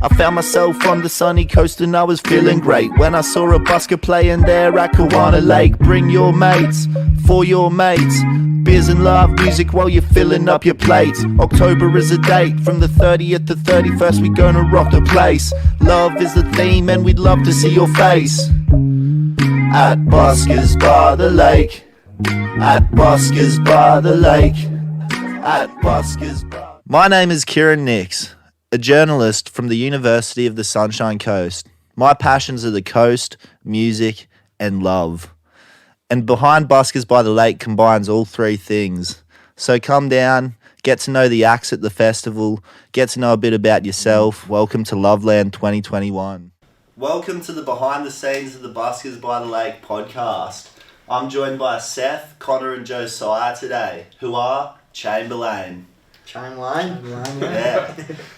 I found myself on the sunny coast and I was feeling great when I saw a busker playing there at Kawana Lake. Bring your mates, for your mates, beers and love music while you're filling up your plates. October is a date, from the 30th to 31st we gonna rock the place. Love is the theme and we'd love to see your face at Buskers by the lake, at Buskers by the lake, at Buskers by... My name is Kieran Nix, a journalist from the University of the Sunshine Coast. My passions are the coast, music and love. And Behind Buskers by the Lake combines all three things. So come down, get to know the acts at the festival, get to know a bit about yourself. Welcome to Loveland 2021. Welcome to the Behind the Scenes of the Buskers by the Lake podcast. I'm joined by Seth, Connor and Josiah today, who are Chamberlain. Chamberlain, yeah.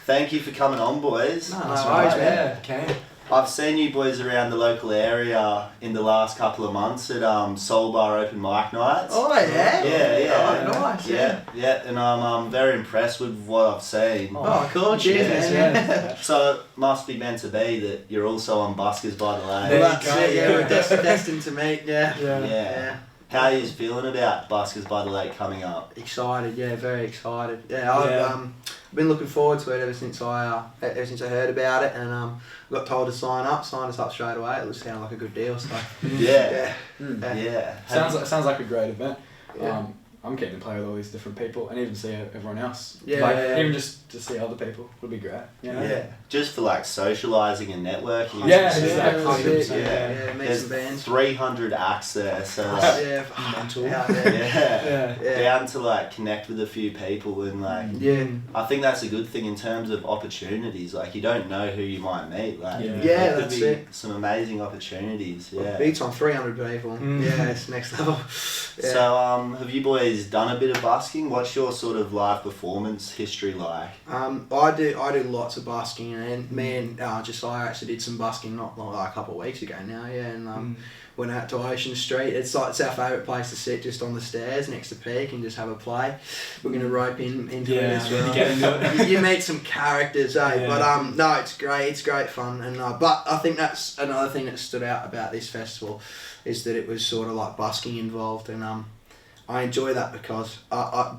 Thank you for coming on, boys. No worries, man. Okay. I've seen you boys around the local area in the last couple of months at Soul Bar Open Mic Nights. Oh, yeah? Yeah. Oh, nice, yeah. And I'm very impressed with what I've seen. Oh, cool. Cheers, man. So it must be meant to be that you're also on Buskers by the Lake. Well, that's it, yeah. We're destined to meet, Yeah. How are you feeling about Buskers by the Lake coming up? Excited, yeah, very excited. I've been looking forward to it ever since I heard about it, and got told to sign us up straight away. It sounded like a good deal, so yeah. Sounds like a great event. Yeah. I'm keen to play with all these different people and even see everyone else. Even just to see other people would be great. You know? Yeah, just for like socialising and networking. Exactly. Yeah, meet There's some bands. 300 acts there, so mental. Down to like connect with a few people and like. Yeah. I think that's a good thing in terms of opportunities. Like you don't know who you might meet. Like there could be some amazing opportunities. Yeah. Beats on 300 people. Yeah, it's next level. Yeah. So have you boys done a bit of busking? What's your sort of live performance history like? I do lots of busking, and me and Josiah actually did some busking not like a couple of weeks ago now, and went out to Ocean Street. It's our favourite place to sit, just on the stairs next to Peak and just have a play. We're going to rope into it as well. Get into it. You meet some characters, but no, it's great fun, and but I think that's another thing that stood out about this festival is that it was sort of like busking involved, and I enjoy that because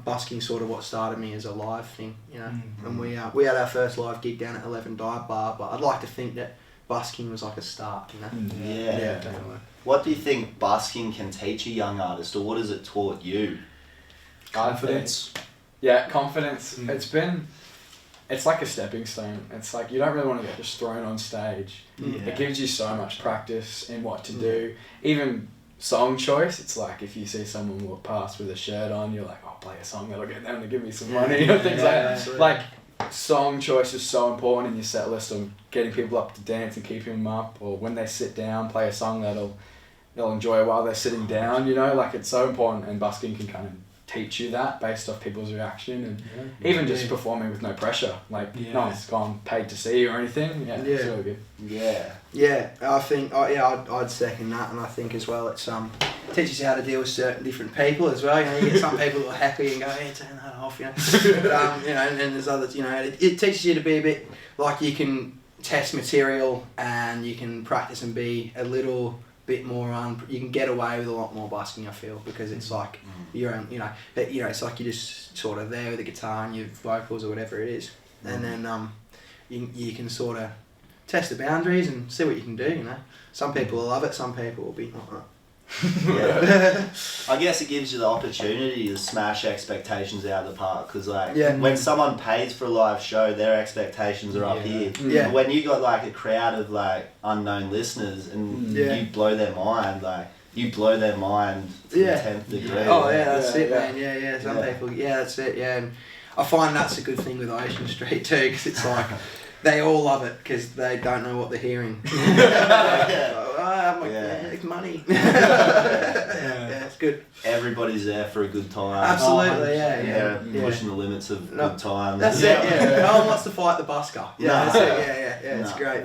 busking sort of what started me as a live thing, you know. And we had our first live gig down at 11 Dive Bar, but I'd like to think that busking was like a start, you know. Yeah, definitely. What do you think busking can teach a young artist, or what has it taught you? Confidence. Yeah, confidence. It's like a stepping stone. It's like you don't really want to get just thrown on stage. It gives you so much practice in what to do. Even song choice, it's like if you see someone walk past with a shirt on, you're like, oh, play a song that'll get them to give me some money, or things like that. Like, song choice is so important in your set list of getting people up to dance and keeping them up, or when they sit down, play a song they'll enjoy while they're sitting down, you know, like it's so important, and busking can kind of teach you that based off people's reaction, and even just performing with no pressure, like no one's gone paid to see you or anything. It's really good. I think I'd second that, and I think as well it's teaches you how to deal with certain different people as well. You know, you get some people that are happy and go, hey, turn that off, you know. But, you know, and there's others, you know, it teaches you to be a bit like you can test material and you can practice and be a little bit more you can get away with a lot more busking, I feel, because it's like your own, you know, it's like you're just sort of there with the guitar and your vocals or whatever it is, and then you can sort of test the boundaries and see what you can do, you know. Some people will love it, some people will be not that. I guess it gives you the opportunity to smash expectations out of the park, because like when someone pays for a live show, their expectations are up here. But when you got like a crowd of like unknown listeners and you blow their mind, like you blow their mind to the 10th degree. Oh yeah, that's it, man. Some people, that's it, and I find that's a good thing with Ocean Street too, because it's like they all love it because they don't know what they're hearing. It's money. It's good. Everybody's there for a good time. Absolutely, pushing the limits of good time. That's it. No one wants to fight the busker. That's it. It's great.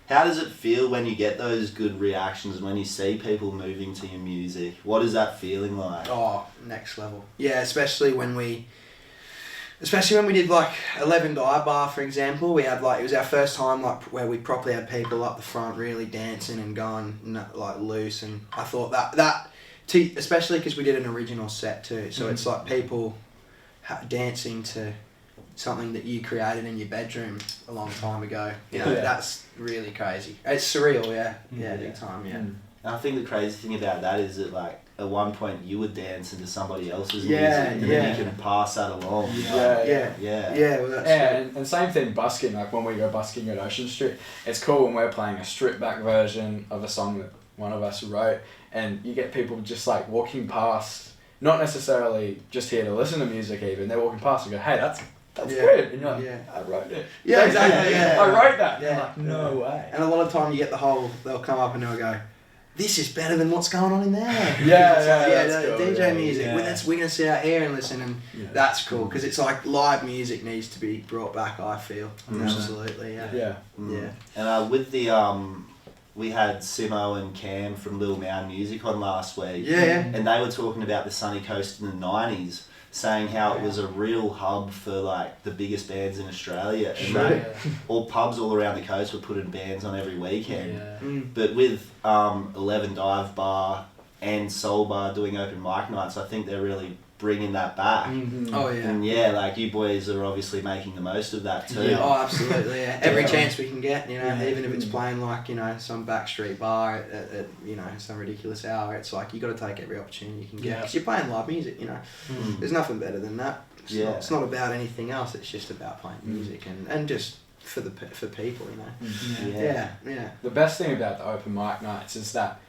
How does it feel when you get those good reactions, when you see people moving to your music? What is that feeling like? Oh, next level. Yeah, especially when we Especially when we did like 11 Dive Bar, for example, we had like, it was our first time like where we properly had people up the front really dancing and going like loose, and I thought especially because we did an original set too, so it's like people dancing to something that you created in your bedroom a long time ago. You know, that's really crazy. It's surreal, big time, And I think the crazy thing about that is that like at one point you would dance into somebody else's music and then you can pass that along. Well, that's and same thing busking, like when we go busking at Ocean Street, it's cool when we're playing a stripped back version of a song that one of us wrote, and you get people just like walking past, not necessarily just here to listen to music even, they're walking past and go, hey, that's good, and you're like, I wrote it. Yeah, exactly, I wrote that. Yeah. Like, no way. And a lot of time you get they'll come up and they'll go, this is better than what's going on in there. That's cool. DJ music. We're going to sit out here and listen, and that's cool, because it's like live music needs to be brought back, I feel. Absolutely, And with the we had Simo and Cam from Little Mound Music on last week. And they were talking about the Sunny Coast in the 90s, saying how it was a real hub for like the biggest bands in Australia, and like all pubs all around the coast were putting bands on every weekend. But with 11 Dive Bar and Soul Bar doing open mic nights, I think they're really bringing that back. And like you boys are obviously making the most of that too. Absolutely, every chance we can get, even if it's playing like some backstreet bar at some ridiculous hour, it's like you got to take every opportunity you can get, because you're playing live music. There's nothing better than that. It's not about anything else, it's just about playing music and just for people, The best thing about the open mic nights is that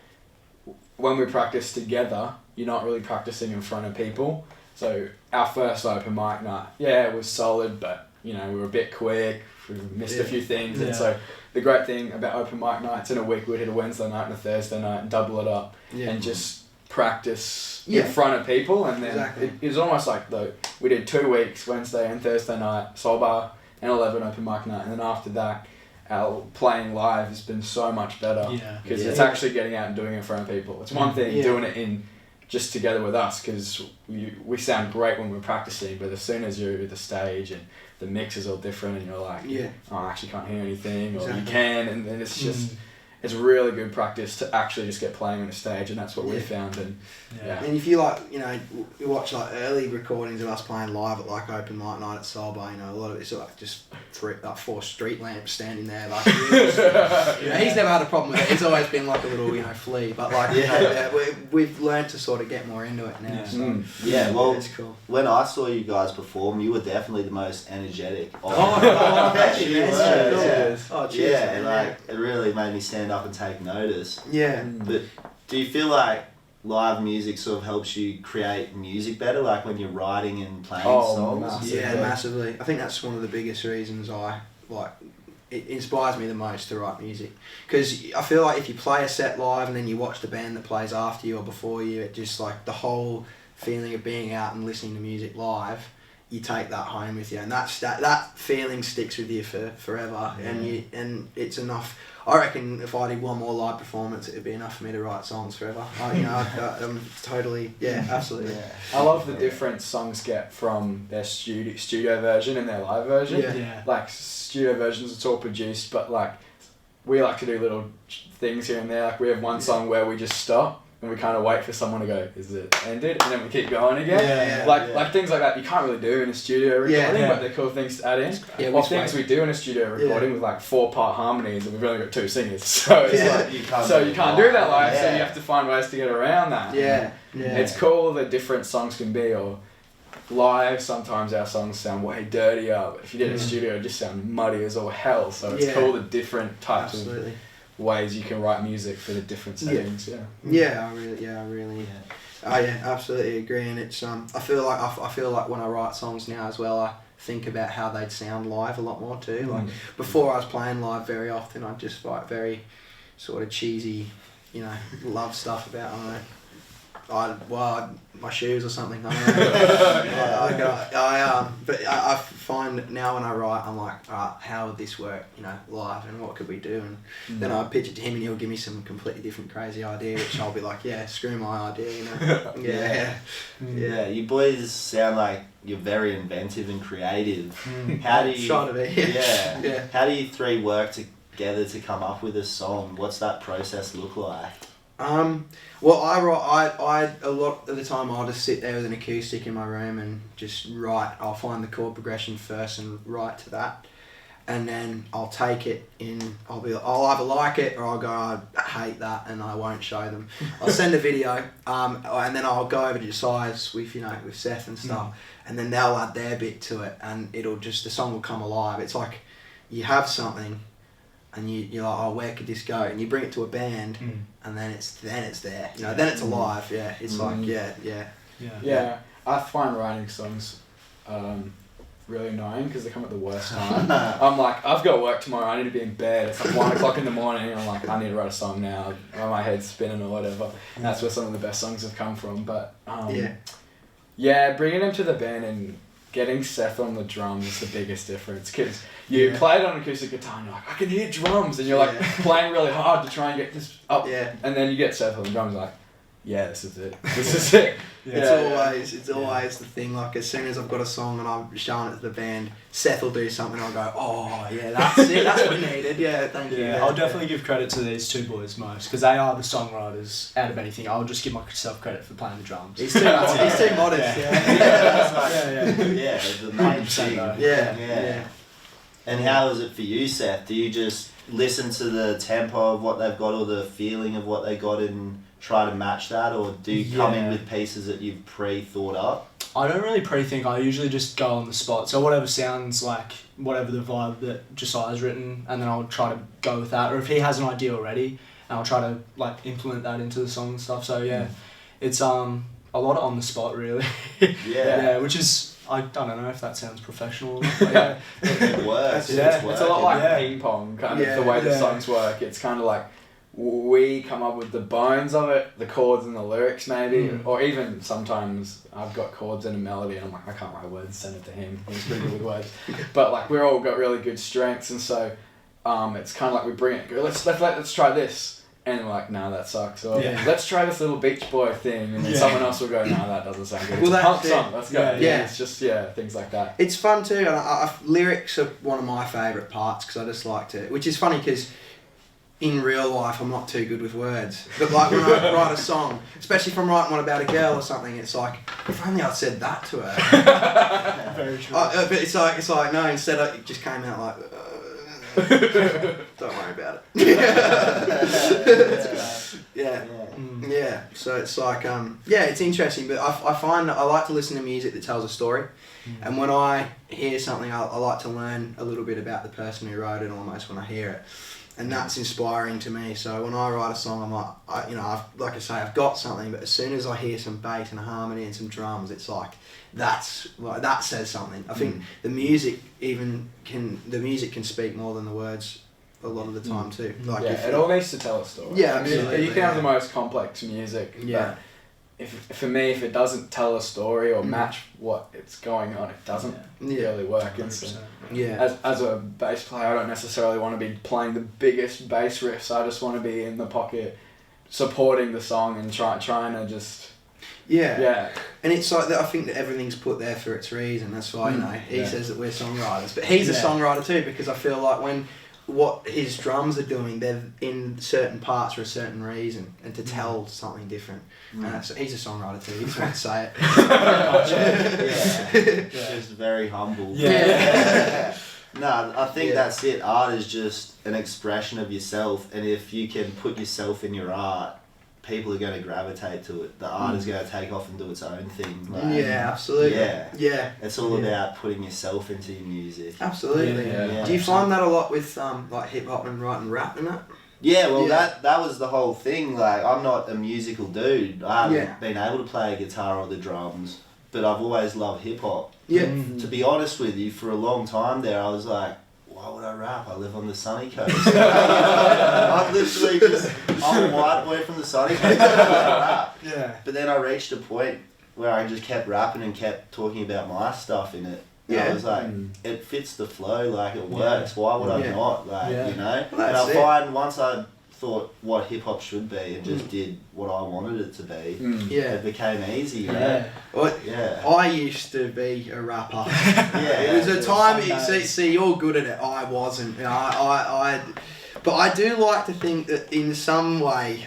when we practice together, you're not really practicing in front of people. So our first open mic night, it was solid, but we were a bit quick, we missed a few things. And so the great thing about open mic nights, in a week we'd hit a Wednesday night and a Thursday night and double it up and just practice in front of people. And then it was almost like we did 2 weeks, Wednesday and Thursday night, Soul Bar and 11 open mic night, and then after that our playing live has been so much better, because it's actually getting out and doing it in front of people. It's one thing doing it in just together with us, because we sound great when we're practicing, but as soon as you're at the stage and the mix is all different and you're like, I actually can't hear anything, or you can, and then it's just it's really good practice to actually just get playing on the stage, and that's what we found. And and if you you watch like early recordings of us playing live at like open mic night at Soul Bar, a lot of it's like just 4 street lamps standing there, like he's never had a problem with it. It's always been like a little flea, but like we've learned to sort of get more into it now. So well, it's cool. When I saw you guys perform, you were definitely the most energetic. Thank you, man. It really made me stand up and take notice. But do you feel like live music sort of helps you create music better, like when you're writing and playing songs? Massively. I think that's one of the biggest reasons it inspires me the most to write music, because I feel like if you play a set live and then you watch the band that plays after you or before you, it just like the whole feeling of being out and listening to music live, you take that home with you, and that feeling sticks with you forever. And it's enough. I reckon if I did one more live performance, it'd be enough for me to write songs forever. I'm totally, absolutely. I love the difference songs get from their studio version and their live version. Like studio versions, it's all produced, but like we like to do little things here and there. Like we have one song where we just stop and we kind of wait for someone to go, is it ended? And then we keep going again. Like things like that you can't really do in a studio recording, but they're cool things to add in. Or things we do in a studio recording with like 4-part harmonies, and we've only got 2 singers. So it's like, you can't do that live, so you have to find ways to get around that. It's cool the different songs can be, or live sometimes our songs sound way dirtier, but if you did it in a studio it just sound muddy as all hell. So it's cool the different types of ways you can write music for the different settings. I really absolutely agree. And it's I feel like when I write songs now as well, I think about how they'd sound live a lot more too. Like before I was playing live very often, I'd just write very sort of cheesy love stuff about my shoes or something. I don't know. But I find now when I write, I'm like, how would this work, live, and what could we do? And then I pitch it to him, and he'll give me some completely different crazy idea, which I'll be like, yeah, screw my idea, Yeah, you boys sound like you're very inventive and creative. How do you? Try to be. Yeah. How do you three work together to come up with a song? What's that process look like? Well, I a lot of the time I'll just sit there with an acoustic in my room and just write. I'll find the chord progression first and write to that, and then I'll take it in. I'll either like it or I'll go, I hate that, and I won't show them. I'll send a video, and then I'll go over to Josiah's with Seth and stuff, and then they'll add their bit to it, and the song will come alive. It's like you have something. And you're like, oh, where could this go? And you bring it to a band, and then it's there. Then it's alive. Yeah, it's like Yeah. I find writing songs really annoying because they come at the worst time. I'm like, I've got work tomorrow. I need to be in bed. It's like 1 o'clock in the morning. And I'm like, I need to write a song now. Or my head's spinning or whatever. And that's where some of the best songs have come from. But bringing him to the band and getting Seth on the drums is the biggest difference, because you play it on acoustic guitar and you're like, I can hear drums, and you're like playing really hard to try and get this up, and then you get Seth on the drums like, this is it. It's always the thing, like as soon as I've got a song and I'm showing it to the band, Seth will do something and I'll go, oh yeah, that's it, that's what we needed, thank you. I'll definitely give credit to these two boys most, because they are the songwriters out of anything. I'll just give myself credit for playing the drums. He's too modest, the main thing. Yeah. And how is it for you, Seth? Do you just listen to the tempo of what they've got or the feeling of what they got and try to match that, or do you come in with pieces that you've pre-thought up? I don't really pre-think. I usually just go on the spot. So whatever sounds like, whatever the vibe that Josiah's written, and then I'll try to go with that. Or if he has an idea already, and I'll try to implement that into the song and stuff. So it's a lot on the spot really. Which is, I don't know if that sounds professional or not, but it works. It's a lot like ping pong, kind of the way the songs work. It's kind of like we come up with the bones of it, the chords and the lyrics maybe, or even sometimes I've got chords and a melody and I'm like, I can't write words, send it to him, he's pretty good with words. But like we're all got really good strengths, and so it's kind of like we bring it, go, let's try this. And we're like, no, that sucks. Or let's try this little Beach Boy thing, and then someone else will go, no, that doesn't sound good. It's a punk song. Let's go. It's just things like that. It's fun too, and lyrics are one of my favourite parts because I just like to. Which is funny because in real life I'm not too good with words, but like when I write a song, especially if I'm writing one about a girl or something, it's like, if only I'd said that to her. Very true. But it's like no, instead it just came out like. Don't worry about it. So it's like it's interesting, but I find that I like to listen to music that tells a story, and when I hear something, I like to learn a little bit about the person who wrote it almost when I hear it, and that's inspiring to me. So when I write a song, I'm like, I've got something, but as soon as I hear some bass and a harmony and some drums, it's like that says something. I think the music can speak more than the words a lot of the time too. Like it all needs to tell a story. Yeah, absolutely. You can have the most complex music. Yeah. But for me, if it doesn't tell a story or match what it's going on, it doesn't really work. And so, as a bass player, I don't necessarily want to be playing the biggest bass riffs. I just want to be in the pocket, supporting the song and trying to just. Yeah. And it's like that. I think that everything's put there for its reason. That's why he says that we're songwriters, but he's a songwriter too, because I feel like when what his drums are doing, they're in certain parts for a certain reason and to tell something different. So he's a songwriter too. He just won't say it. Just very humble. No, I think that's it. Art is just an expression of yourself, and if you can put yourself in your art, people are going to gravitate to it. The art is going to take off and do its own thing. Absolutely. It's all about putting yourself into your music. Absolutely. Do you find that a lot with like hip hop and writing rap and that? Yeah, well that was the whole thing. Like, I'm not a musical dude. I haven't been able to play a guitar or the drums, but I've always loved hip hop. To be honest with you, for a long time there I was like, why would I rap? I live on the sunny coast. I'm literally I'm a white boy from the sunny coast. Rap. Yeah. But then I reached a point where I just kept rapping and kept talking about my stuff in it. And I was like, it fits the flow, like it works. Why would I not? Like, you know? Well, and I find once I thought what hip hop should be and just did what I wanted it to be, it became easy, you know? Well, I used to be a rapper. It was a time, see, you're good at it, I wasn't. You know, but I do like to think that in some way,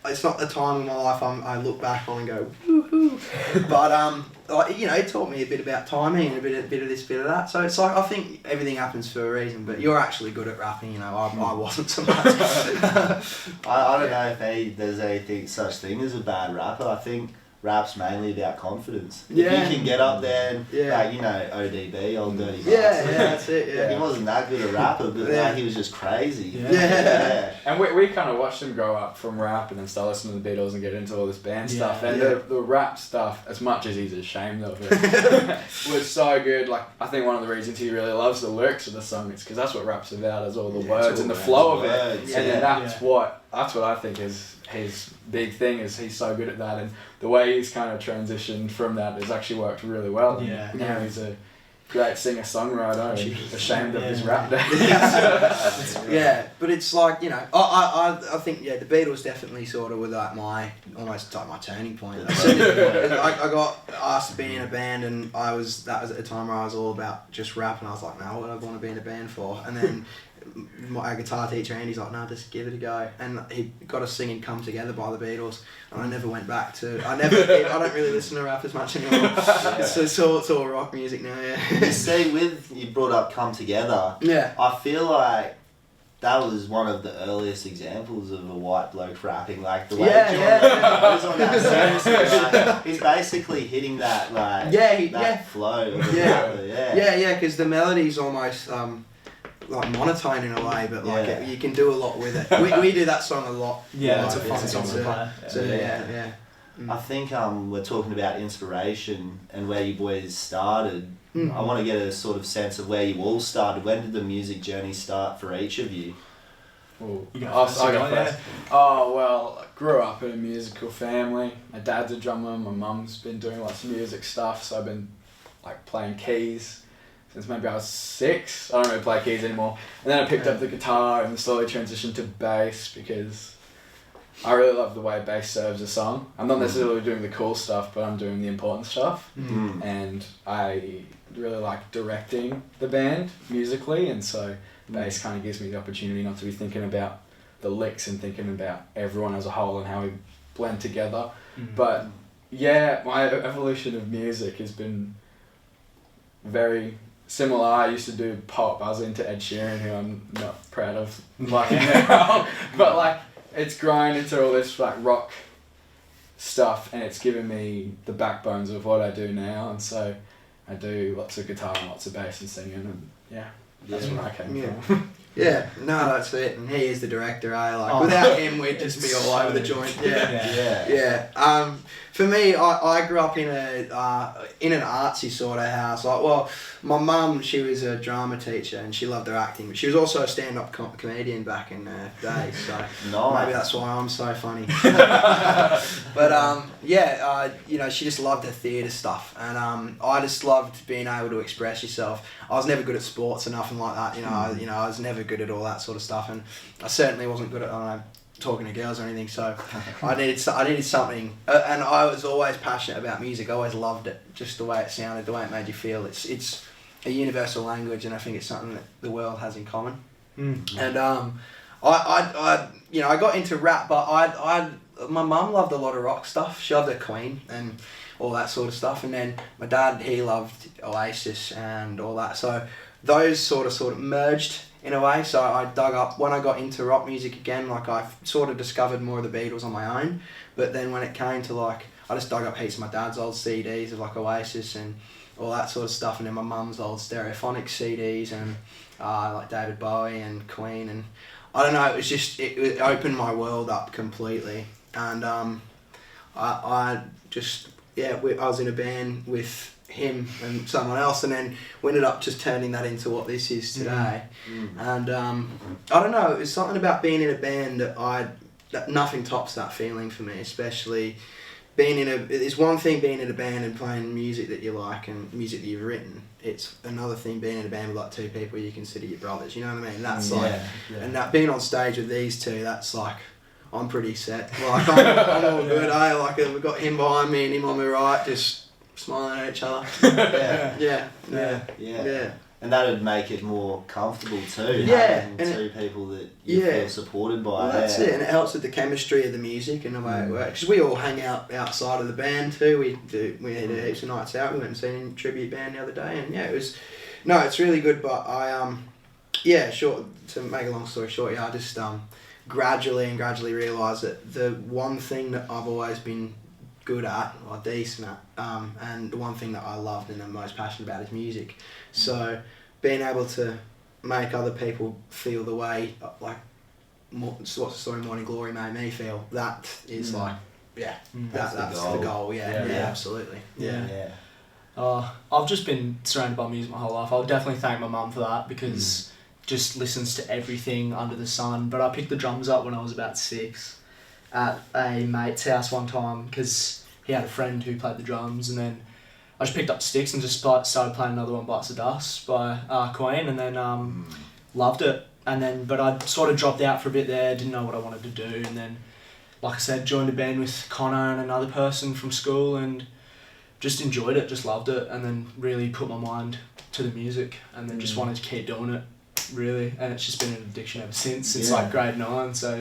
it's not the time in my life I look back on and go, woohoo. But, you know, it taught me a bit about timing and a bit of this, bit of that. So it's like, I think everything happens for a reason, but you're actually good at rapping, you know, I wasn't so much. I don't know if there's anything such thing as a bad rapper. I think rap's mainly about confidence. If you can get up there and, like, you know, ODB, Old Dirty Bastard. That's it, He wasn't that good a rapper, but like, he was just crazy. And we kind of watched him grow up from rap and then start listening to the Beatles and get into all this band stuff. And the rap stuff, as much as he's ashamed of it, was so good. Like, I think one of the reasons he really loves the lyrics of the song is because that's what rap's about, is all the words and the flow of it. And then that's what I think is his big thing, is he's so good at that, and the way he's kind of transitioned from that has actually worked really well. Now he's a great singer-songwriter, ashamed of his rap days. But it's like, you know, I think the Beatles definitely sort of were like almost like my turning point. I got asked to be in a band, and that was at a time where I was all about just rap, and I was like, no, what do I want to be in a band for? And then my guitar teacher Andy's like, no, just give it a go, and he got us singing "Come Together" by the Beatles, and I never went back to. I don't really listen to rap as much anymore. It's all rock music now. You see, you brought up "Come Together." I feel like that was one of the earliest examples of a white bloke rapping, like the way John goes on that seriously, like, he's basically hitting that that flow of the rapper, because the melody's almost like monotone in a way, but like you can do a lot with it. We do that song a lot. It's a fun song to play. So I think we're talking about inspiration and where you boys started. I want to get a sort of sense of where you all started. When did the music journey start for each of you? I go first. Oh, well, I grew up in a musical family. My dad's a drummer, my mum's been doing lots of music stuff, so I've been like playing keys since maybe I was 6. I don't really play keys anymore. And then I picked up the guitar and slowly transitioned to bass because I really love the way bass serves a song. I'm not necessarily doing the cool stuff, but I'm doing the important stuff. And I really like directing the band musically, and so bass kind of gives me the opportunity not to be thinking about the licks and thinking about everyone as a whole and how we blend together. But my evolution of music has been very similar. I used to do pop. I was into Ed Sheeran, who I'm not proud of liking now. But like, it's grown into all this like rock stuff, and it's given me the backbones of what I do now. And so I do lots of guitar and lots of bass and singing, and that's where I came from. That's it. And he is the director, Like, without him, we'd just be all over the joint. For me, I grew up in an artsy sort of house. Like, well, my mum, she was a drama teacher and she loved her acting, but she was also a stand-up comedian back in the day. So maybe that's why I'm so funny. But you know, she just loved her theatre stuff, and I just loved being able to express yourself. I was never good at sports or nothing like that. You know, I was never good at all that sort of stuff, and I certainly wasn't good at talking to girls or anything. So I needed something, and I was always passionate about music. I always loved it, just the way it sounded, the way it made you feel. It's a universal language, and I think it's something that the world has in common. And I got into rap, but my mum loved a lot of rock stuff. She loved the Queen and all that sort of stuff, and then my dad, he loved Oasis and all that. So those sort of merged in a way. So I dug up, when I got into rock music again, like I sort of discovered more of the Beatles on my own. But then when it came to like, I just dug up heaps of my dad's old CDs of like Oasis and all that sort of stuff, and then my mum's old Stereophonic CDs and like David Bowie and Queen, and I don't know, it was just, it opened my world up completely. And I was in a band with him and someone else, and then we ended up just turning that into what this is today. And I don't know, it's something about being in a band that nothing tops that feeling for me, especially it's one thing being in a band and playing music that you like and music that you've written. It's another thing being in a band with like two people you consider your brothers, you know what I mean? That's and that being on stage with these two, that's like, I'm pretty set. Like, I'm all good, eh? Like, we've got him behind me and him on my right, just smiling at each other. Yeah. And that would make it more comfortable too. Yeah. Having two people that you feel supported by. Well, that's it, and it helps with the chemistry of the music and the way it works. Because we all hang out outside of the band too. We had heaps of nights out. We went and seen a tribute band the other day, and it's really good. But to make a long story short, I just gradually realised that the one thing that I've always been good at, or decent at, and the one thing that I loved and am most passionate about is music. So being able to make other people feel the way, like what Story Morning Glory made me feel, that is that's the goal. Yeah, absolutely. I've just been surrounded by music my whole life. I'll definitely thank my mum for that, because just listens to everything under the sun. But I picked the drums up when I was about 6 at a mate's house one time, because he had a friend who played the drums, and then I just picked up sticks and just started playing another one, Bites of Dust by Queen, and then loved it. And then, but I sort of dropped out for a bit there, didn't know what I wanted to do, and then, like I said, joined a band with Connor and another person from school, and just enjoyed it, just loved it, and then really put my mind to the music, and then just wanted to keep doing it, really, and it's just been an addiction ever since like grade 9, so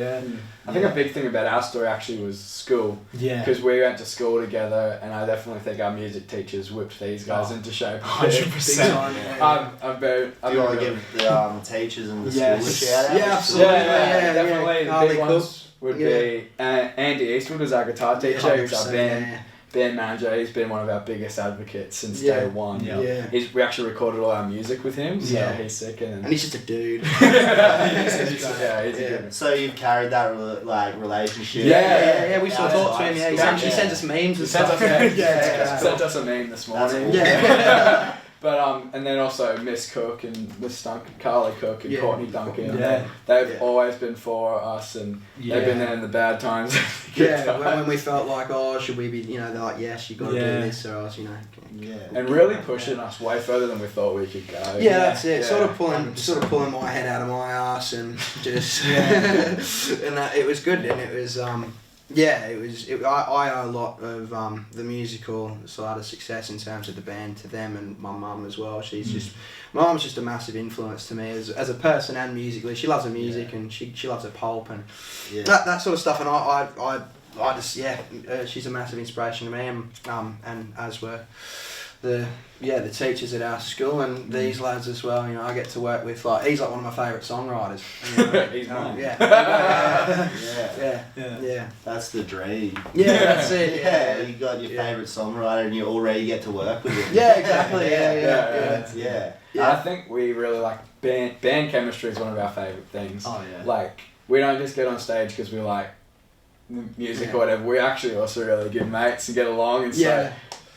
I think a big thing about our story actually was school, because we went to school together, and I definitely think our music teachers whipped these guys into shape. 100%. Do you want to give the teachers and the school a shout out? Yeah, absolutely. Definitely. The big ones would be Andy Eastwood was our guitar teacher, who's our band manager. He's been one of our biggest advocates since day one. We actually recorded all our music with him, so he's sick. And he's just a dude. He's a good. So you've carried that relationship. We still talk to him. He sends us memes and stuff. Sent us a meme this morning. Awesome. But and then also Miss Cook and Miss Carly Cook and Courtney Duncan. They've always been for us, and they've been there in the bad times. When we felt like, should we be? They're like, yes, you got to do this, or else, and really pushing us way further than we thought we could go. Yeah, that's it. Sort of pulling my head out of my ass, and just and it was good, and it was I owe a lot of the musical side of success in terms of the band to them, and my mum as well. My mum's just a massive influence to me as a person and musically. She loves her music and she loves her pulp and that sort of stuff. And I just she's a massive inspiration to me, and as were the teachers at our school and these lads as well. I get to work with he's like one of my favourite songwriters. He's mine. That's the dream. Yeah, that's it. You got your favourite songwriter and you already get to work with him. Yeah, exactly. I think we really like band chemistry is one of our favourite things. Oh yeah. Like, we don't just get on stage because we like music or whatever. We actually also really good mates and get along, and so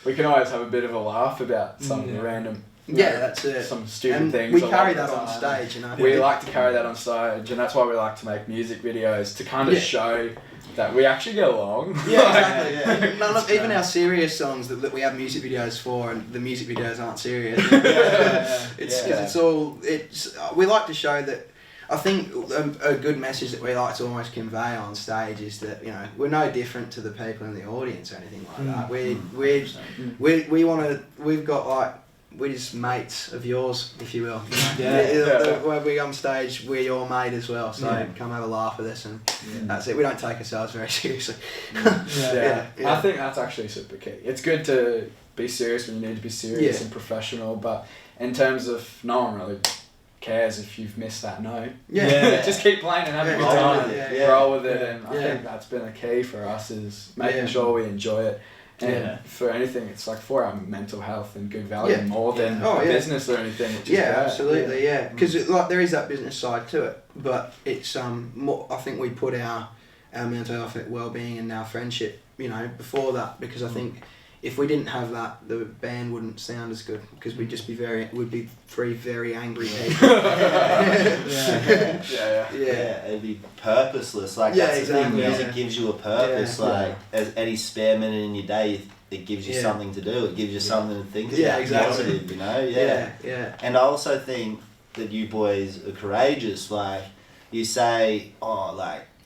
we can always have a bit of a laugh about some random, that's it. some stupid and things. We carry that on stage, We like to carry that on stage, and that's why we like to make music videos, to kind of show that we actually get along. Yeah, exactly. Even our serious songs that we have music videos for, and the music videos aren't serious. We like to show that. I think a good message that we like to almost convey on stage is that we're no different to the people in the audience or anything like that. We're just mates of yours, if you will. When we on stage, we're your mate as well. So come have a laugh with us, and that's it. We don't take ourselves very seriously. I think that's actually super key. It's good to be serious when you need to be serious and professional, but in terms of no one really cares if you've missed that note. Just keep playing and have a good time. Roll with it, and I think that's been a key for us, is making sure we enjoy it. And for anything, it's like for our mental health and good value more than business or anything. Absolutely, because there is that business side to it, but it's more. I think we put our mental health, well-being, and our friendship, before that, because I think if we didn't have that, the band wouldn't sound as good because we'd just be we'd be three very angry people. Yeah, it'd be purposeless. Like that's exactly. the thing. Music gives you a purpose. As any spare minute in your day, it gives you something to do. It gives you something to think about. Yeah, exactly. Positive, you know. Yeah. And I also think that you boys are courageous. Like you say,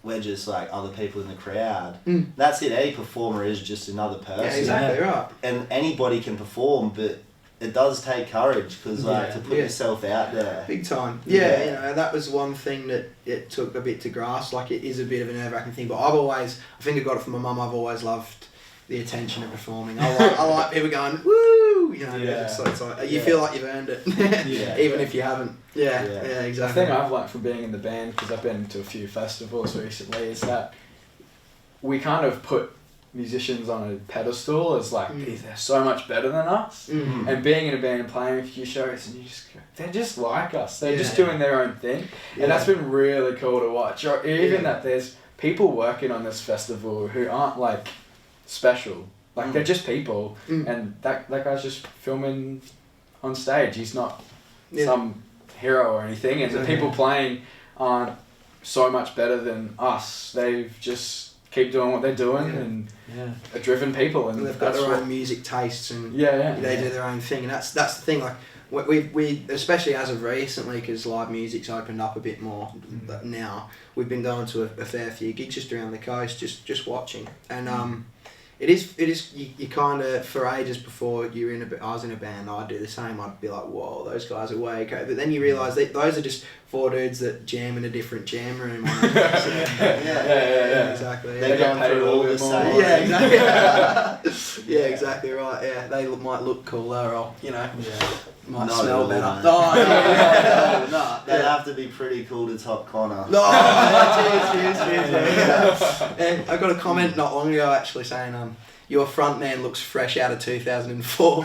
we're just like other people in the crowd. That's it. Any performer is just another person. Yeah, exactly right. And anybody can perform, but it does take courage because to put yourself out there. Big time. Yeah, you know, that was one thing that it took a bit to grasp. Like it is a bit of a nerve-wracking thing, but I think I got it from my mum. I've always loved the attention of performing. I like people going, woo! You know, it's like you feel like you've earned it, even if you haven't. Yeah, exactly. The thing I've learnt from being in the band, because I've been to a few festivals recently, is that we kind of put musicians on a pedestal as like they're so much better than us. And being in a band and playing a few shows, and they're just like us. They're just doing their own thing, and that's been really cool to watch. Or even that there's people working on this festival who aren't like special. Like they're just people, and that guy's just filming on stage. He's not some hero or anything, and the people playing aren't so much better than us. They've just keep doing what they're doing and are driven people, and they've got their own music tastes, and they do their own thing, and that's the thing. Like we especially as of recently, because live music's opened up a bit more now. We've been going to a fair few gigs just around the coast, just watching, and It is. You kind of, for ages before I was in a band, I'd do the same. I'd be like, whoa, those guys are way okay. But then you realise that those are just four dudes that jam in a different jam room. Exactly. They're going through all the same. Yeah, exactly. Exactly right. Yeah, they might look cooler, or might smell better. No, they'd have to be pretty cool to top Connor. No, cheers. And I got a comment not long ago actually saying, your front man looks fresh out of 2004.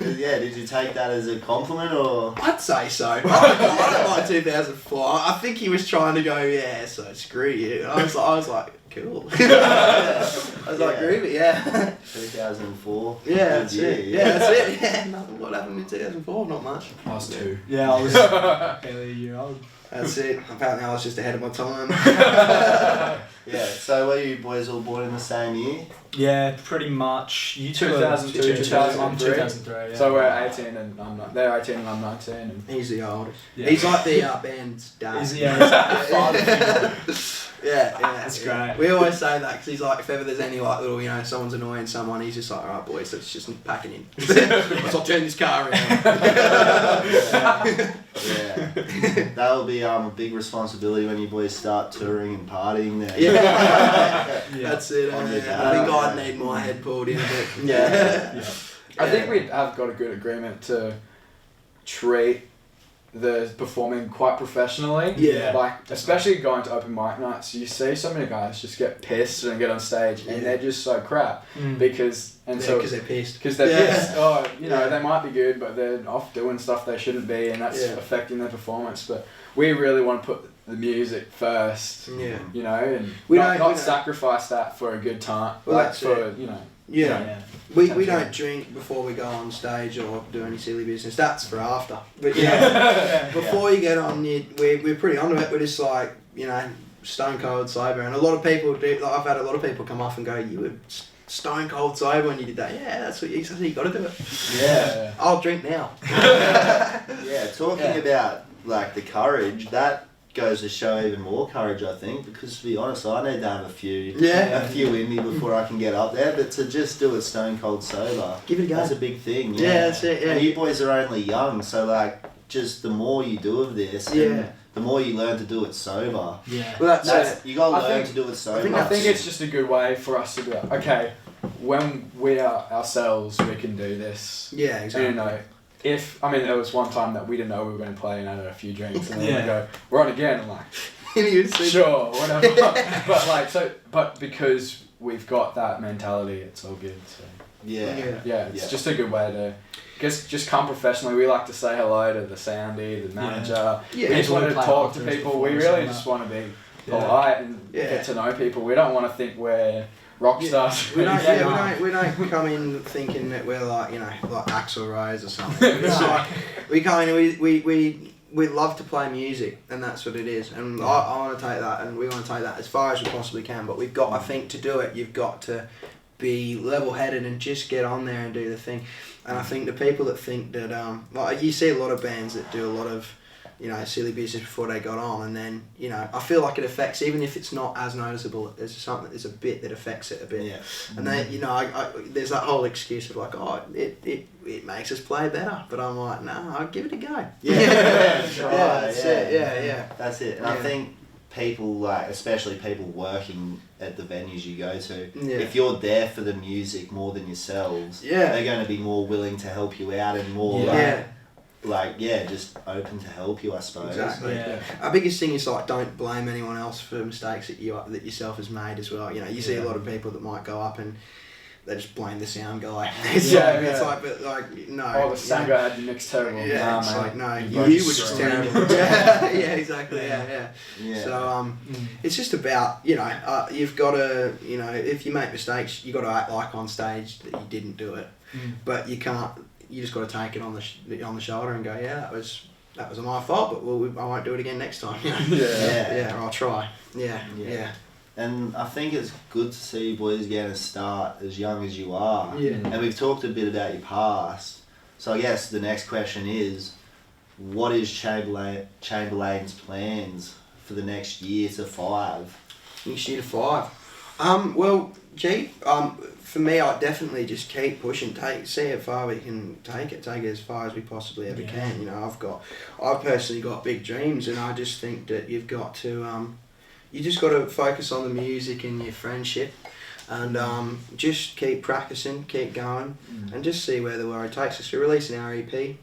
Yeah, did you take that as a compliment or? I'd say so. I don't like 2004. I think he was trying to go, so screw you. And I was like, cool. I was like, groovy, 2004. Yeah, that's it. Yeah, that's it. Yeah, nothing. What happened in 2004? Not much. I was 2. Yeah, I was barely a year old. That's it. Apparently I was just ahead of my time. So were you boys all born in the same year? Yeah, pretty much. You 2002, 2003. 2003, So we're 18 and I'm not. They're 18 and I'm 19. And he's the oldest. Yeah. He's like the band's dad. He's the father. Yeah, that's great. We always say that because he's like, if ever there's any like little, someone's annoying someone, he's just like, all right, boys, let's just pack it in. Let's turn this car around. That'll be a big responsibility when you boys start touring and partying there. That's it. I think I'd need my head pulled in a bit. I think we have got a good agreement to treat the performing quite professionally. Like, especially going to open mic nights, you see so many guys just get pissed and get on stage and they're just so crap because they're pissed. Because they're pissed. Oh, they might be good, but they're off doing stuff they shouldn't be, and that's affecting their performance. But we really want to put the music first. And not sacrifice that for a good time. Well, We don't drink before we go on stage or do any silly business. That's for after. But before you get on, we're pretty onto it. We're just like, stone cold sober. And a lot of people do. Like, I've had a lot of people come off and go, "You were stone cold sober when you did that." Yeah, that's what you got to do it. Yeah. I'll drink now. Talking about like the courage that goes to show even more courage, I think, because to be honest, I need to have a few in me before I can get up there, but to just do it stone cold sober, give it a go. That's a big thing. That's it. And you boys are only young, so like just the more you do of this, and the more you learn to do it sober. Well, that's you got to learn to do it sober. I think it's just a good way for us to be like, okay, when we are ourselves, we can do this. Yeah, exactly. There was one time that we didn't know we were going to play and had a few drinks, and then we go, we're on again. I'm like, sure, whatever. But because we've got that mentality, it's all good. So it's just a good way to just come professionally. We like to say hello to the soundy, the manager. We just want to talk to people. We really just want to be polite and get to know people. We don't want to think we're rock stars. We don't come in thinking that we're like, you know, like Axl Rose or something. It's like, we come in, we love to play music, and that's what it is. And I want to take that, and we want to take that as far as we possibly can. But we've got, I think, to do it, you've got to be level-headed and just get on there and do the thing. And I think the people that think that, like you see a lot of bands that do a lot of, you know, silly business before they got on, and then, you know, I feel like it affects, even if it's not as noticeable, there's a bit that affects it a bit. Yeah. And then, you know, there's that whole excuse of like, oh, it makes us play better, but I'm like, no, I'll give it a go. That's it. That's it. And I think people, like, especially people working at the venues you go to, if you're there for the music more than yourselves, they're going to be more willing to help you out and more just open to help you, I suppose. Exactly. Yeah. Our biggest thing is like, don't blame anyone else for mistakes that yourself has made as well. You know, you see a lot of people that might go up and they just blame the sound guy. It's like, but like, no. Oh, the sound guy had mixed terrible. Yeah, it's like, no, you were just terrible. Yeah, exactly. Yeah. So it's just about, you know, you've got to, you know, if you make mistakes, you got to act like on stage that you didn't do it, but you can't. You just got to take it on the shoulder and go, yeah, that was my fault, but I won't do it again next time. You know? Or I'll try. Yeah. And I think it's good to see you boys getting a start as young as you are. Yeah. And we've talked a bit about your past. So I guess the next question is, what is Chamberlain's plans for the next year to 5? Next year to 5. For me, I'd definitely just keep pushing, see how far we can take it as far as we possibly ever can. You know, I've personally got big dreams, and I just think that you've got to, you just got to focus on the music and your friendship, and just keep practicing, keep going, and just see where the world takes us. We're releasing our EP,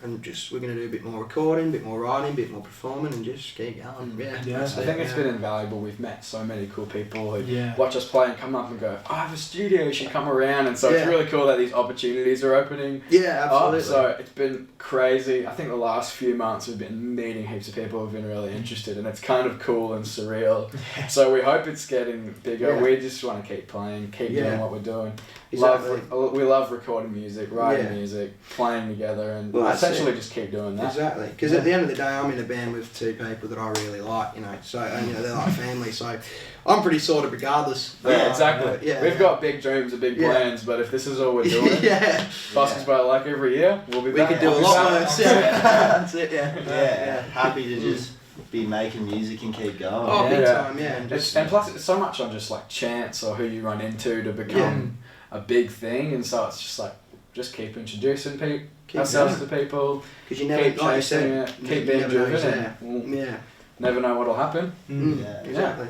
and just we're going to do a bit more recording, a bit more writing, a bit more performing, and just keep going. I think it's been invaluable. We've met so many cool people who watch us play and come up and go, I have a studio, you should come around. And so it's really cool that these opportunities are opening absolutely. up. So it's been crazy. I think the last few months we've been meeting heaps of people who've been really interested, and it's kind of cool and surreal. So we hope it's getting bigger. We just want to keep playing, keep doing what we're doing. Exactly. We love recording music, writing music, playing together, and essentially just keep doing that. Exactly, because at the end of the day, I'm in a band with 2 people that I really like, you know. So and, you know, they're like family. So I'm pretty sorted regardless. Yeah, exactly. We've got big dreams and big plans, but if this is all we're doing, busking's by like every year, we'll be back. We could do a lot worse. That's it. Happy to just be making music and keep going. Oh, big time, And plus, it's so much on just like chance or who you run into to become a big thing, and so it's just like, just keep introducing ourselves to people, because you never, keep like chasing you said, it, keep being driven, never know what'll happen. Exactly.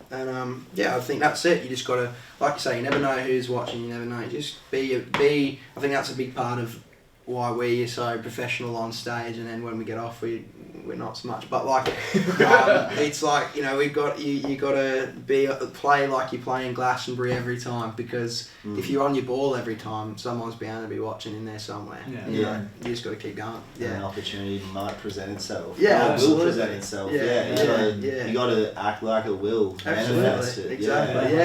And I think that's it. You just gotta, like you say, you never know who's watching. You never know. Just be. I think that's a big part of why we're so professional on stage, and then when we get off, we're not so much. But like, it's like, you know, we've got you got to play like you're playing Glastonbury every time, because if you're on your ball every time, someone's bound to be watching in there somewhere. You know, you just got to keep going. An opportunity might present itself. Absolutely. Will present itself. You got to act like it will. Manifest it. Exactly.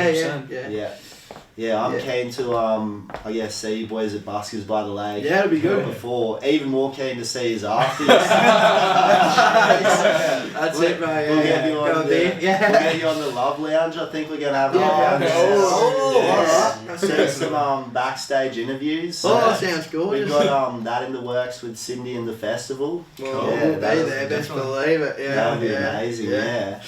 I'm keen to I guess see you boys at Buskers by the Lake. Yeah, it'll be good. Before, even more keen to see us after. That's it, mate. We'll get you on we'll get you on the Love Lounge. I think we're gonna have some backstage interviews. Sounds good. We've got that in the works with Cindy and the festival. We'll be there. Best believe it. That would be amazing. And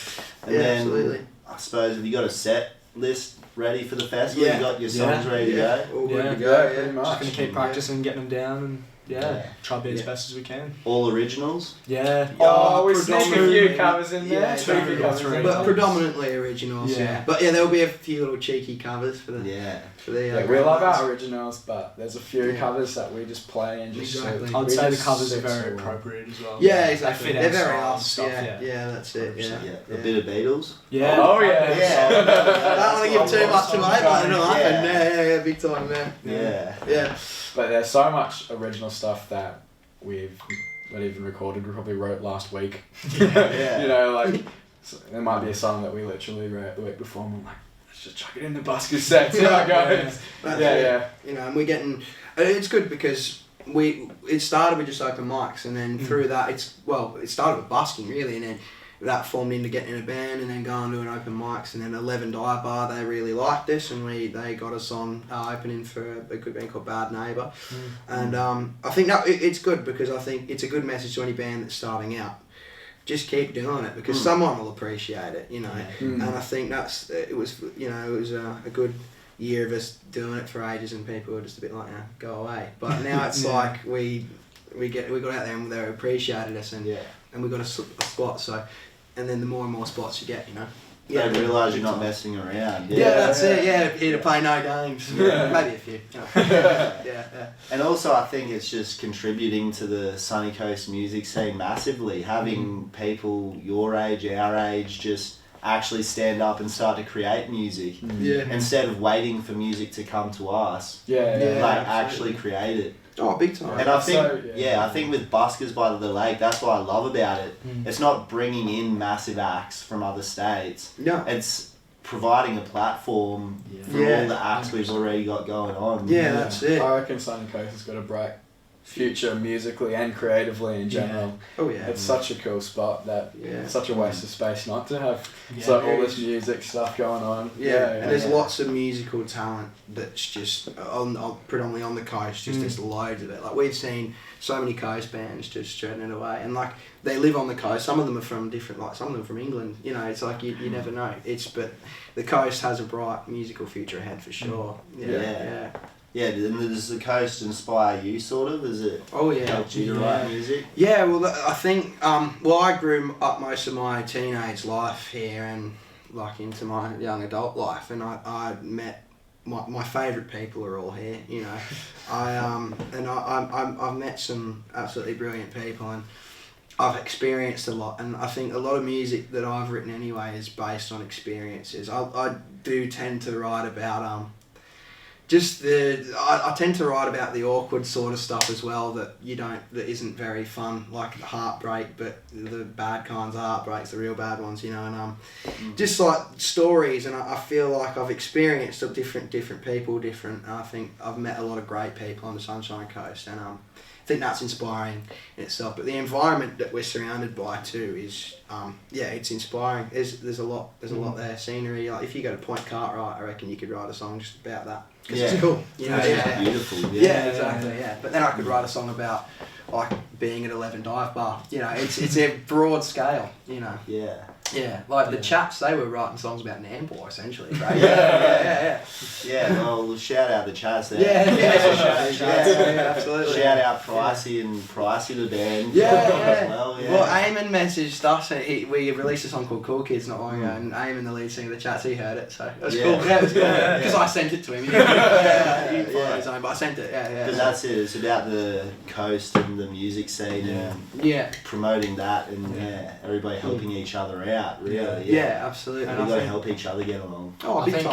then, absolutely. I suppose, have you got a set list ready for the festival? You got your songs ready to go? All good to go, pretty much. Just going to keep practicing, getting them down, and try to be as best as we can. All originals? We sneak a few covers in there. But predominantly originals. But there'll be a few little cheeky covers for the... we love our originals, but there's a few covers that we just play and just... I'd say the covers are very appropriate as well. Yeah, exactly. They're very us. That's it. A bit of Beatles? I don't want to give too much away, but it'll happen. Big time, man. But there's so much original stuff that we've not even recorded. We probably wrote last week. You know, like So there might be a song that we literally wrote the week before, and we're like, let's just chuck it in the busker set. See how it goes. Yeah. You know, and we're getting. It's good because it started with just open mics, and then through that, it started with busking really, and then that formed into getting in a band, and then going to an open mics, and then 11 Dive Bar, they really liked us, and they got us on opening for a good band called Bad Neighbour. And I think that it's good because I think it's a good message to any band that's starting out. Just keep doing it because someone will appreciate it, you know. And I think it was a good year of us doing it for ages, and people were just a bit like, go away. But now it's like we got out there and they appreciated us, and we got a spot. So, and then the more and more spots you get, you know. Yeah, realise you're not messing around. Yeah, that's it. Yeah, here to play no games. Maybe a few. Yeah. And also, I think it's just contributing to the Sunny Coast music scene massively. Having people your age, our age, just actually stand up and start to create music instead of waiting for music to come to us. Actually create it. Oh, big time. And I think, I think with Buskers by the Lake, that's what I love about it. It's not bringing in massive acts from other states. No. It's providing a platform for all the acts we've already got going on. Yeah, that's it. I reckon Sunny Coast has got a bright future musically and creatively in general. Oh yeah. It's such a cool spot that it's such a waste of space not to have all this music stuff going on. And there's lots of musical talent that's just predominantly on the coast, just there's loads of it. Like we've seen so many coast bands just churning it away, and like they live on the coast. Some of them are from some of them from England, you know, it's like you never know. But the coast has a bright musical future ahead for sure. Yeah, and does the coast inspire you, sort of? Is it helped you to write music? Yeah, well, I think, I grew up most of my teenage life here and, like, into my young adult life, and I met, my favourite people are all here, you know. I've met some absolutely brilliant people, and I've experienced a lot, and I think a lot of music that I've written anyway is based on experiences. I do tend to write about, I tend to write about the awkward sort of stuff as well that isn't very fun, like heartbreak, but the bad kinds of heartbreaks, the real bad ones, you know, and just like stories, and I feel like I've experienced different people, I think I've met a lot of great people on the Sunshine Coast, and I think that's inspiring in itself. But the environment that we're surrounded by too is, it's inspiring. There's a lot there. Scenery. Like if you go to Point Cartwright, I reckon you could write a song just about that. Cause it's cool. You know, beautiful. Yeah, exactly. Yeah, but then I could write a song about like being at 11 Dive Bar. You know, it's a broad scale. You know. Yeah, like the Chaps, they were writing songs about Nambour essentially, right? Yeah, well, shout out the Chats there. Yeah, absolutely. Shout out Pricey the band. Yeah. Well, Eamon messaged us, we released a song called Cool Kids not long ago, and Eamon, the lead singer of the Chats, he heard it, so it was cool. Yeah, it was cool. Because I sent it to him. He didn't follow his own, but I sent it, Because that's it, it's about the coast and the music scene and promoting that and everybody helping each other out. Really, yeah, absolutely. And we've got to help each other get along. I think,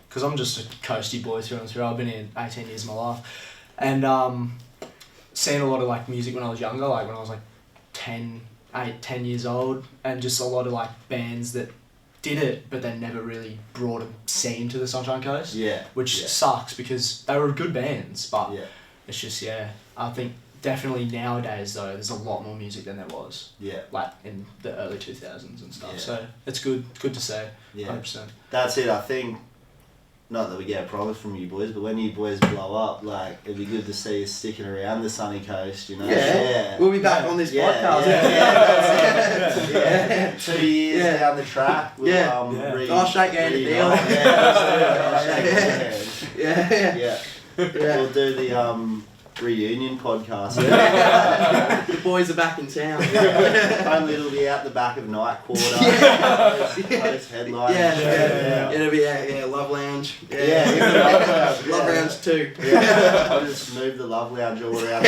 because I'm just a coasty boy through and through. I've been here 18 years of my life, and seen a lot of like music when I was younger, like when I was like 10 years old, and just a lot of like bands that did it, but they never really brought a scene to the Sunshine Coast. Which sucks because they were good bands, but it's just I think. Definitely nowadays though, there's a lot more music than there was. Like in the early 2000s and stuff. So it's good to say. 100%. That's it. I think, not that we get a promise from you boys, but when you boys blow up, like it'd be good to see you sticking around the Sunny Coast. You know. We'll be back on this podcast. 2 years down the track. We'll, I'll shake your hand at deal. We'll do the reunion podcast. The boys are back in town. Only it'll be out the back of Night Quarter. Post headline. It'll be Love Lounge. Love Lounge too. I'll just move the Love Lounge all around.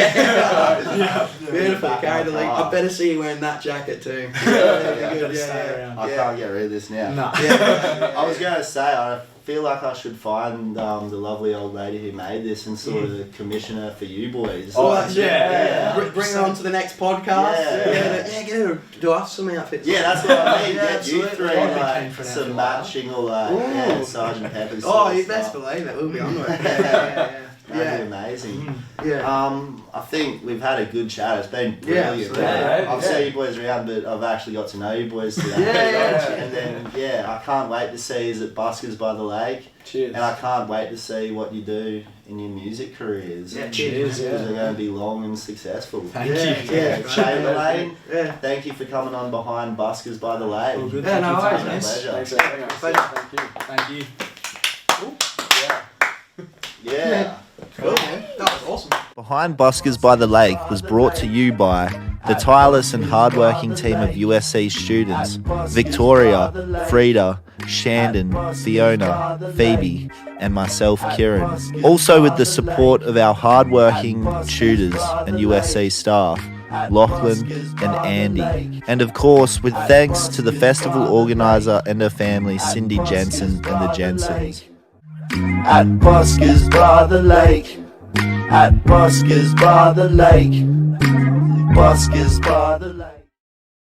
Beautiful. Carry the link. I better see you wearing that jacket too. I can't get rid of this now. No. I was going to say, I feel like I should find the lovely old lady who made this and sort of commission her for you boys. Oh, yeah. Bring her on to the next podcast. Yeah. Get her do us some outfits. Yeah, that's what I mean. Yeah, Get you absolutely. three I'd be like keen for that some for a matching or like Sergeant Pepper's. Oh, sort of you best stuff. believe it. We'll be on to it. Yeah. That'd be amazing. Yeah. I think we've had a good chat. It's been brilliant. absolutely. I've seen you boys around, but I've actually got to know you boys today. And then, I can't wait to see you at Buskers by the Lake. Cheers. And I can't wait to see what you do in your music careers. Yeah, cheers. Because they're going to be long and successful. Thank you. Yeah. Chamberlain, Yeah. thank you for coming on behind Buskers by the Lake. All good. Yeah, Thank no you for worries, having man. us. Pleasure. Thanks for having us. Thank Yeah, thank you. Thank you. Yeah. Cool, man. That was awesome. Behind Buskers by the Lake was brought to you by the tireless and hardworking team of USC students, Victoria, Frida, Shandon, Fiona, Phoebe, and myself, Kieran. Also with the support of our hardworking tutors and USC staff, Lachlan and Andy. And of course, with thanks to the festival organiser and her family, Cindy Jensen and the Jensens. At Buskers by the Lake. At Buskers by the Lake. Buskers by the Lake.